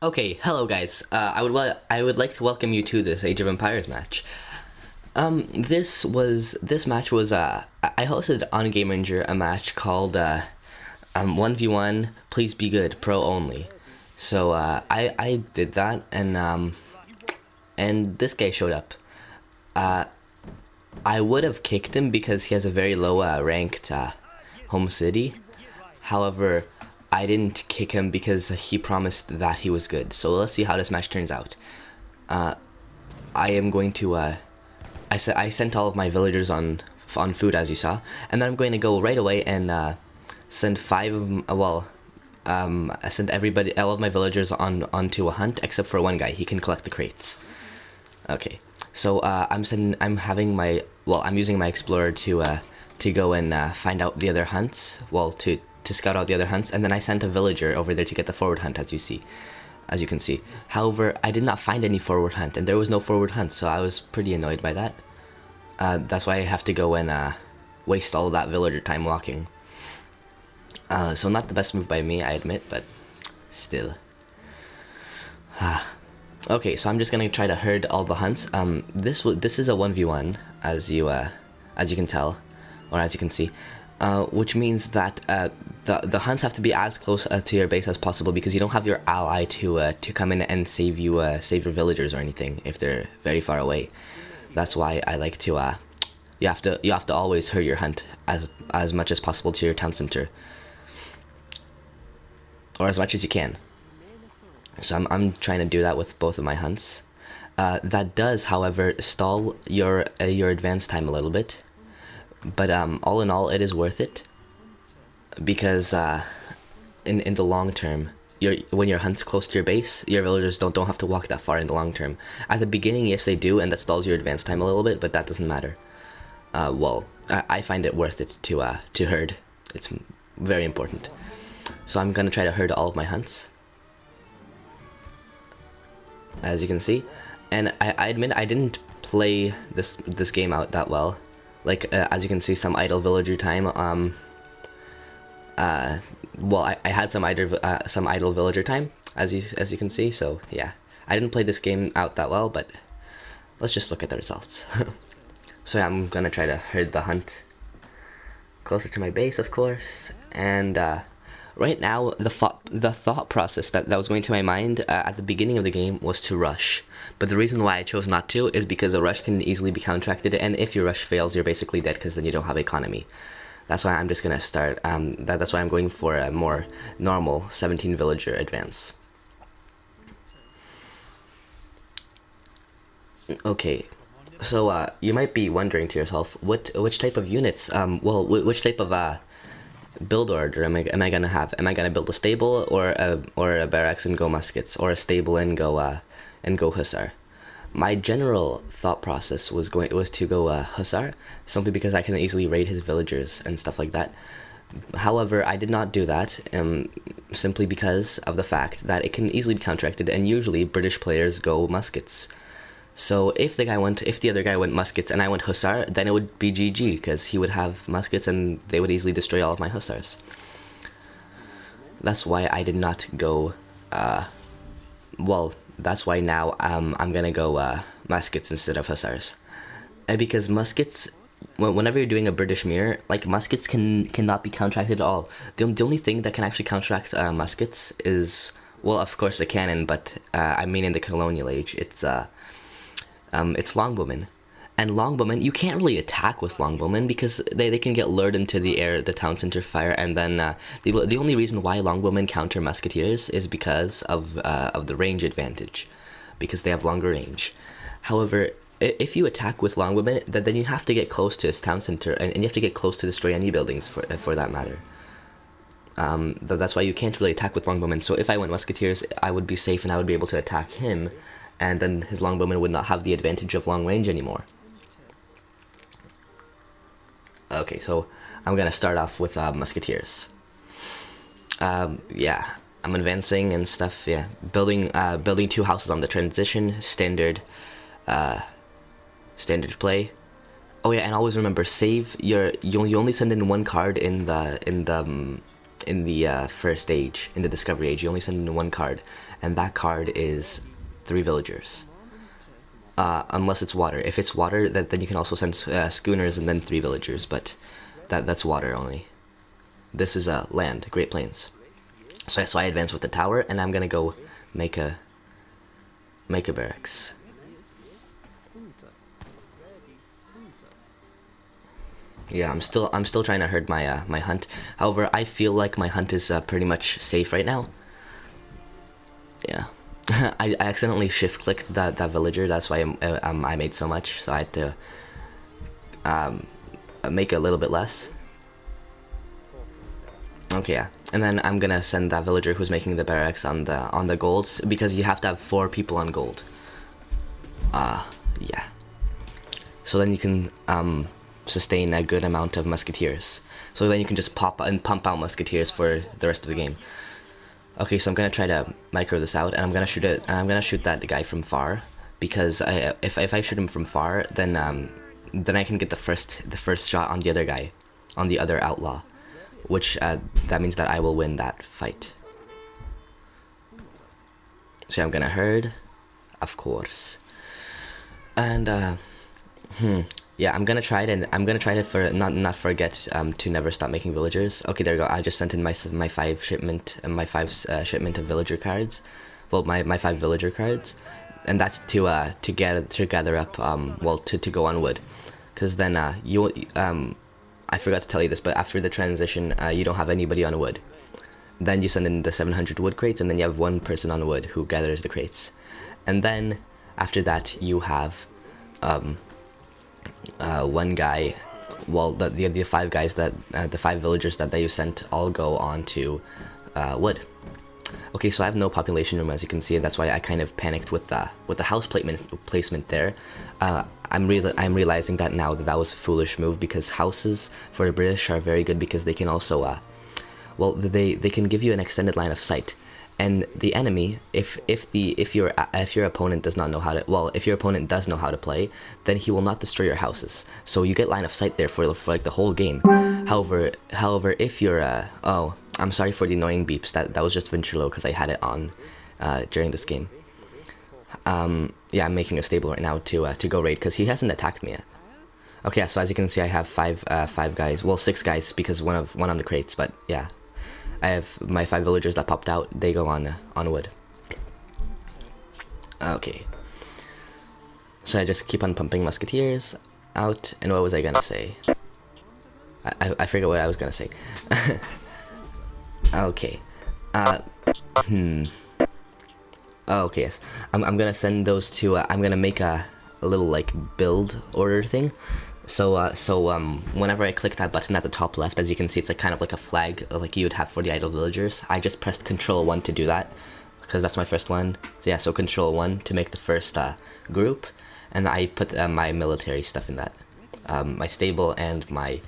Okay, hello guys. I would like to welcome you to this Age of Empires match. This match was I hosted on Gameranger a match called 1v1 Please Be Good Pro Only. So I did that and this guy showed up. I would have kicked him because he has a very low ranked home city. However, I didn't kick him because he promised that he was good. So let's see how this match turns out. I am going to I sent all of my villagers on food, as you saw, and then I'm going to go right away and send five of them, I sent all of my villagers onto a hunt except for one guy. He can collect the crates. Okay, so I'm using my explorer to go and find out the other hunts. Well, to scout out the other hunts, and then I sent a villager over there to get the forward hunt, as you can see. However, I did not find any forward hunt, and there was no forward hunt, so I was pretty annoyed by that. That's why I have to go and waste all of that villager time walking. So not the best move by me, I admit, but still. Okay, so I'm just gonna try to herd all the hunts. This is a 1v1, as you can tell, or as you can see. Which means that the hunts have to be as close to your base as possible, because you don't have your ally to come in and save your villagers or anything if they're very far away. That's why I like to you have to always herd your hunt as much as possible to your town center, or as much as you can. So I'm trying to do that with both of my hunts. That does, however, stall your advance time a little bit. But all in all, it is worth it, because in the long term, when your hunt's close to your base, your villagers don't have to walk that far in the long term. At the beginning, yes, they do, and that stalls your advance time a little bit, but that doesn't matter. I find it worth it to herd. It's very important. So I'm gonna try to herd all of my hunts, as you can see, and I admit I didn't play this game out that well. Like, as you can see, some idle villager time. I had some idle villager time, as you can see. So yeah, I didn't play this game out that well, but let's just look at the results. So yeah, I'm gonna try to herd the hunt closer to my base, of course. And right now, the thought process that was going to my mind at the beginning of the game was to rush. But the reason why I chose not to is because a rush can easily be counteracted, and if your rush fails, you're basically dead, because then you don't have economy. That's why I'm just gonna start. That's why I'm going for a more normal 17 villager advance. Okay, so you might be wondering to yourself, which type of units? Which type of build order am I gonna have? Am I gonna build a stable, or a barracks and go muskets, or a stable and go hussar? My general thought process was to go hussar, simply because I can easily raid his villagers and stuff like that. However, I did not do that, simply because of the fact that it can easily be counteracted, and usually British players go muskets. So if the other guy went muskets and I went hussar, then it would be GG, because he would have muskets and they would easily destroy all of my hussars. That's why I did not go, that's why now I'm gonna go muskets instead of hussars. Because muskets, whenever you're doing a British mirror, like, muskets cannot be counteracted at all. The only thing that can actually counteract muskets is, well, of course, the cannon, but I mean in the colonial age, it's longbowmen. And longbowmen, you can't really attack with longbowmen, because they can get lured into the air, the town center fire, and then the only reason why longbowmen counter musketeers is because of the range advantage, because they have longer range. However, if you attack with longbowmen, then you have to get close to his town center, and you have to get close to destroy any buildings for that matter. That's why you can't really attack with longbowmen. So if I went musketeers, I would be safe and I would be able to attack him, and then his longbowmen would not have the advantage of long range anymore. Okay, so I'm gonna start off with musketeers. Yeah, I'm advancing and stuff. Yeah, building 2 houses on the transition, standard play. Oh yeah, and always remember, save you only send in 1 card in in the first age, in the discovery age. You only send in one card, and that card is 3 villagers. Unless it's water. If it's water, then you can also send schooners and then 3 villagers, but that's water only. This is land, Great Plains. So I advance with the tower, and I'm gonna go make a barracks. Yeah, I'm still trying to herd my my hunt. However, I feel like my hunt is pretty much safe right now. Yeah. I accidentally shift clicked that villager. That's why I made so much. So I had to make a little bit less. Okay, yeah, and then I'm gonna send that villager who's making the barracks on the golds, because you have to have 4 people on gold. Yeah. So then you can sustain a good amount of musketeers. So then you can just pump out musketeers for the rest of the game. Okay, so I'm gonna try to micro this out, and I'm gonna shoot it. I'm gonna shoot that guy from far, because if I shoot him from far, then I can get the first shot on the other guy, on the other outlaw, which that means that I will win that fight. So I'm gonna herd, of course, and yeah, I'm gonna try it, and I'm gonna try to not forget to never stop making villagers. Okay, there we go. I just sent in my 5 shipment of villager cards. Well, my 5 villager cards, and that's to gather up well, to go on wood, because then I forgot to tell you this, but after the transition you don't have anybody on wood. Then you send in the 700 wood crates, and then you have 1 person on wood who gathers the crates, and then after that you have 1 guy, well, the 5 guys that the 5 villagers that you sent all go on to wood. Okay, so I have no population room, as you can see, and that's why I kind of panicked with the house placement there. I'm realizing that now that was a foolish move, because houses for the British are very good, because they can also well, they can give you an extended line of sight. And the enemy, if your opponent does not know how to, well, if your opponent does know how to play, then he will not destroy your houses. So you get line of sight there for like the whole game. However, if you're oh, I'm sorry for the annoying beeps. That was just ventrilo, because I had it on during this game. Yeah, I'm making a stable right now to go raid, because he hasn't attacked me yet. Okay, so as you can see, I have 5 guys, well, 6 guys, because one on the crates, but yeah. I have my 5 villagers that popped out. They go on wood. Okay. So I just keep on pumping musketeers out. And what was I gonna say? I forget what I was gonna say. Okay. Okay, yes. I'm gonna send those to. I'm gonna make a little like build order thing. So whenever I click that button at the top left, as you can see, it's like kind of like a flag like you would have for the idle villagers. I just pressed Control 1 to do that, because that's my first one. So yeah, so Control 1 to make the first group, and I put my military stuff in that, my stable and my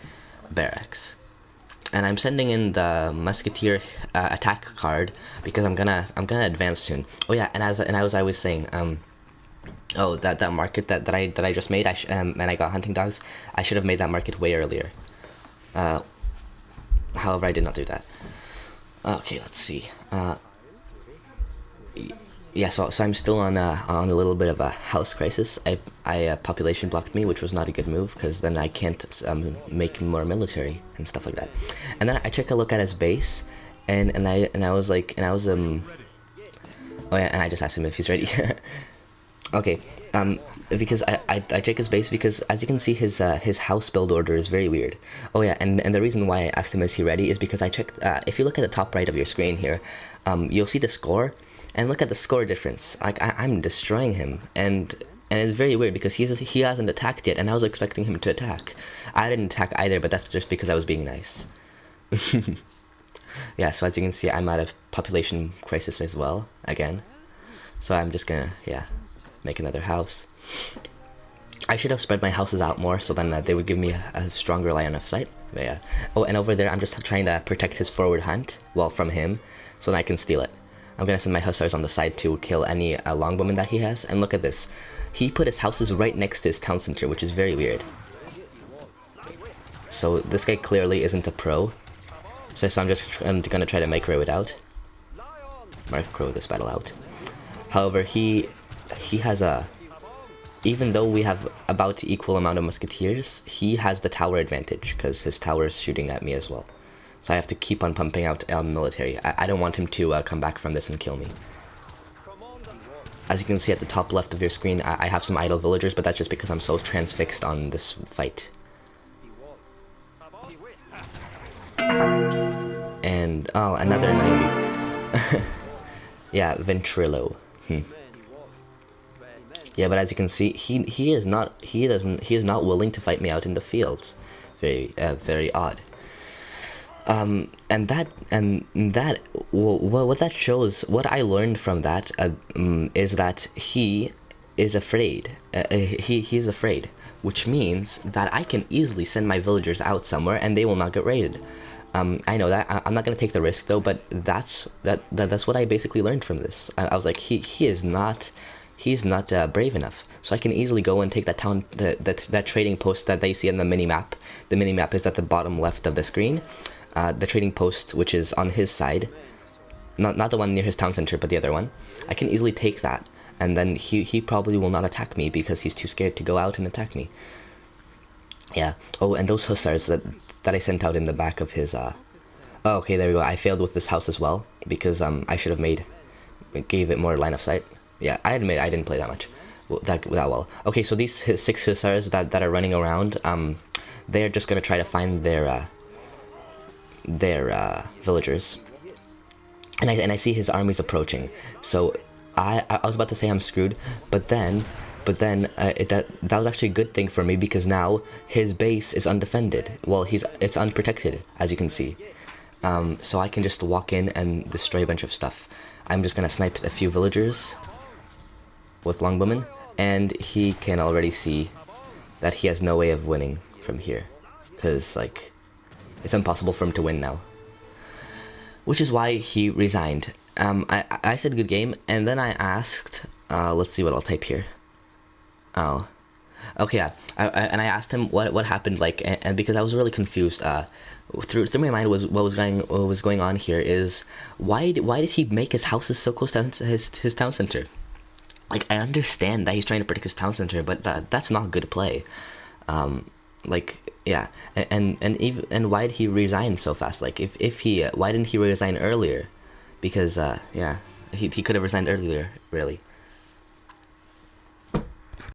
barracks. And I'm sending in the musketeer attack card, because I'm gonna advance soon. Oh yeah, and as I was saying, oh, that market that I just made, and I got hunting dogs. I should have made that market way earlier. However, I did not do that. Okay, let's see. Yeah, so I'm still on a little bit of a house crisis. I population blocked me, which was not a good move, because then I can't make more military and stuff like that. And then I took a look at his base, and I was oh yeah, and I just asked him if he's ready. Okay, because I check his base, because as you can see, his house build order is very weird. Oh yeah, and the reason why I asked him is he ready is because I checked, if you look at the top right of your screen here, you'll see the score, and look at the score difference. Like, I'm destroying him, and it's very weird, because he hasn't attacked yet, and I was expecting him to attack. I didn't attack either, but that's just because I was being nice. Yeah, so as you can see, I'm at a population crisis as well, again. So I'm just gonna, yeah, make another house. I should have spread my houses out more, so then they would give me a stronger line of sight. But yeah. Oh, and over there, I'm just trying to protect his forward hunt, well, from him, so then I can steal it. I'm gonna send my hussars on the side to kill any longbowmen that he has. And look at this. He put his houses right next to his town center, which is very weird. So this guy clearly isn't a pro. So I'm just gonna try to micro it out. Micro this battle out. However, he has a... Even though we have about equal amount of musketeers, he has the tower advantage because his tower is shooting at me as well. So I have to keep on pumping out military. I don't want him to come back from this and kill me. As you can see at the top left of your screen, I have some idle villagers, but that's just because I'm so transfixed on this fight. And, oh, another 90. Yeah, Ventrilo. Yeah, but as you can see, he is not willing to fight me out in the fields. Very odd. And what that shows, what I learned from that is that he is afraid. He is afraid, which means that I can easily send my villagers out somewhere and they will not get raided. I know that I'm not gonna take the risk though, but that's what I basically learned from this. I was like, he's not brave enough. So I can easily go and take that town, that trading post that you see on the mini map. The mini map is at the bottom left of the screen. The trading post, which is on his side, not the one near his town center, but the other one. I can easily take that, and then he probably will not attack me because he's too scared to go out and attack me. Yeah. Oh, and those hussars that I sent out in the back of his Oh, okay, there we go. I failed with this house as well because I should have gave it more line of sight. Yeah, I admit I didn't play that much, that well. Okay, so these 6 hussars that are running around, they're just gonna try to find their villagers, and I see his armies approaching. So I was about to say I'm screwed, but then that was actually a good thing for me because now his base is undefended. Well, it's unprotected, as you can see. So I can just walk in and destroy a bunch of stuff. I'm just gonna snipe a few villagers with longbowmen, and he can already see that he has no way of winning from here, because like it's impossible for him to win now, which is why he resigned. I said good game, and then I asked, let's see what I'll type here. Oh, okay, yeah. And I asked him what happened, like, and because I was really confused. Through my mind was what was going on here is why did he make his houses so close to his town center? Like, I understand that he's trying to protect his town center, but that's not good play. Like, yeah, and why did he resign so fast? Like, if he why didn't he resign earlier? Because yeah, he could have resigned earlier, really.